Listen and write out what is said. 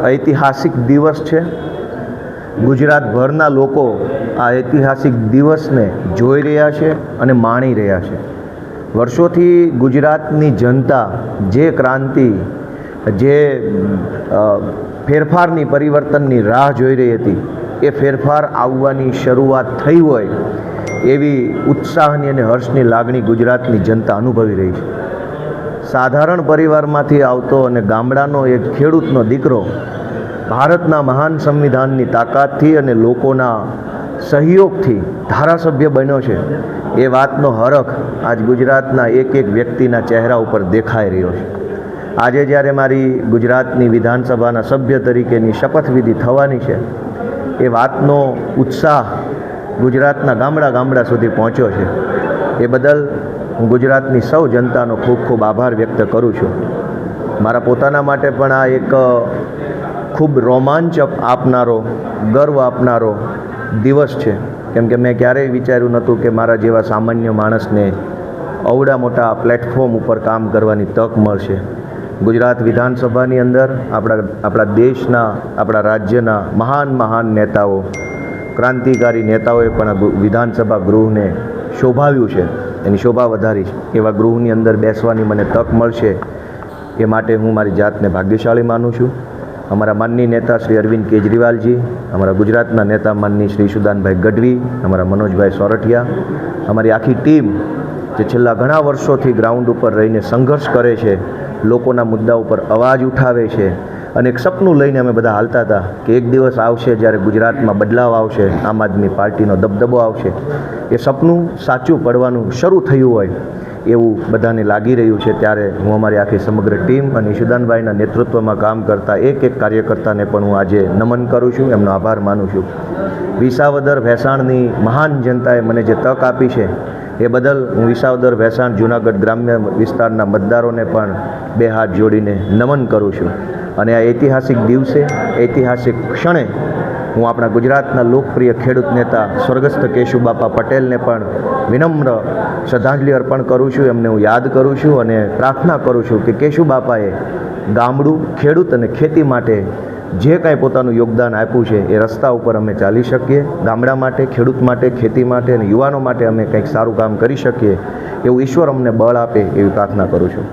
ऐतिहासिक दिवस है। गुजरातभરના લોકો આ ઐતિહાસિક દિવસને જોઈ રહ્યા છે અને માણી રહ્યા છે। વર્ષોથી ગુજરાતની જનતા જે ક્રાંતિ, જે ફેરફારની પરિવર્તનની રાહ જોઈ રહી હતી, એ ફેરફાર આવવાની શરૂઆત થઈ હોય એવી ઉત્સાહની અને હર્ષની લાગણી ગુજરાતની જનતા અનુભવી રહી છે। સાધારણ પરિવારમાંથી આવતો અને ગામડાનો એક ખેડૂતનો દીકરો ભારતના મહાન સંવિધાનની તાકાતથી અને લોકોના સહયોગથી ધારાસભ્ય બન્યો છે, એ વાતનો હરખ આજ ગુજરાતના એક એક વ્યક્તિના ચહેરા ઉપર દેખાઈ રહ્યો છે। આજે જ્યારે મારી ગુજરાતની વિધાનસભાના સભ્ય તરીકેની શપથવિધિ થવાની છે, એ વાતનો ઉત્સાહ ગુજરાતના ગામડા ગામડા સુધી પહોંચ્યો છે। એ બદલ હું ગુજરાતની સૌ જનતાનો ખૂબ ખૂબ આભાર વ્યક્ત કરું છું। મારા પોતાના માટે પણ આ એક ખૂબ રોમાંચ આપનારો, ગર્વ આપનારો દિવસ છે, કેમ કે મેં ક્યારેય વિચાર્યું નહોતું કે મારા જેવા સામાન્ય માણસને અવડા મોટા પ્લેટફોર્મ ઉપર કામ કરવાની તક મળશે। ગુજરાત વિધાનસભાની અંદર આપણા દેશના, આપણા રાજ્યના મહાન મહાન નેતાઓ, ક્રાંતિકારી નેતાઓએ પણ વિધાનસભા ગૃહને શોભાવ્યું છે, એની શોભા વધારી છે। એવા ગૃહની અંદર બેસવાની મને તક મળશે, એ માટે હું મારી જાતને ભાગ્યશાળી માનું છું। અમારા માનનીય નેતા શ્રી અરવિંદ કેજરીવાલજી, અમારા ગુજરાતના નેતા માનનીય શ્રી ઈશુદાનભાઈ ગઢવી, અમારા મનોજભાઈ સોરઠિયા, અમારી આખી ટીમ જે છેલ્લા ઘણા વર્ષોથી ગ્રાઉન્ડ ઉપર રહીને સંઘર્ષ કરે છે, લોકોના મુદ્દા ઉપર અવાજ ઉઠાવે છે, અને એક સપનું લઈને અમે બધા હાલતા હતા કે એક દિવસ આવશે જ્યારે ગુજરાતમાં બદલાવ આવશે, આમ આદમી પાર્ટીનો દબદબો આવશે। એ સપનું સાચું પડવાનું શરૂ થયું હોય એવું બધાને લાગી રહ્યું છે। ત્યારે હું અમારી આખી સમગ્ર ટીમ અને ઈશુદાનભાઈના નેતૃત્વમાં કામ કરતા એક એક કાર્યકર્તાને પણ હું આજે નમન કરું છું, એમનો આભાર માનું છું। વિસાવદર ભેંસાણની મહાન જનતાએ મને જે તક આપી છે, એ બદલ હું વિસાવદર ભેંસાણ જૂનાગઢ ગ્રામ્ય વિસ્તારના મતદારોને પણ બે હાથ જોડીને નમન કરું છું। અને આ ઐતિહાસિક દિવસે, ઐતિહાસિક ક્ષણે હું આપણા ગુજરાતના લોકપ્રિય ખેડૂત નેતા સ્વર્ગસ્થ કેશુબાપા પટેલને પણ વિનમ્ર શ્રદ્ધાંજલિ અર્પણ કરું છું, એમને હું યાદ કરું છું અને પ્રાર્થના કરું છું કે કેશુબાપાએ ગામડું, ખેડૂત અને ખેતી માટે જે કાંઈ પોતાનું યોગદાન આપ્યું છે, એ રસ્તા ઉપર અમે ચાલી શકીએ। ગામડા માટે, ખેડૂત માટે, ખેતી માટે અને યુવાનો માટે અમે કંઈક સારું કામ કરી શકીએ, એવું ઈશ્વર અમને બળ આપે એવી પ્રાર્થના કરું છું।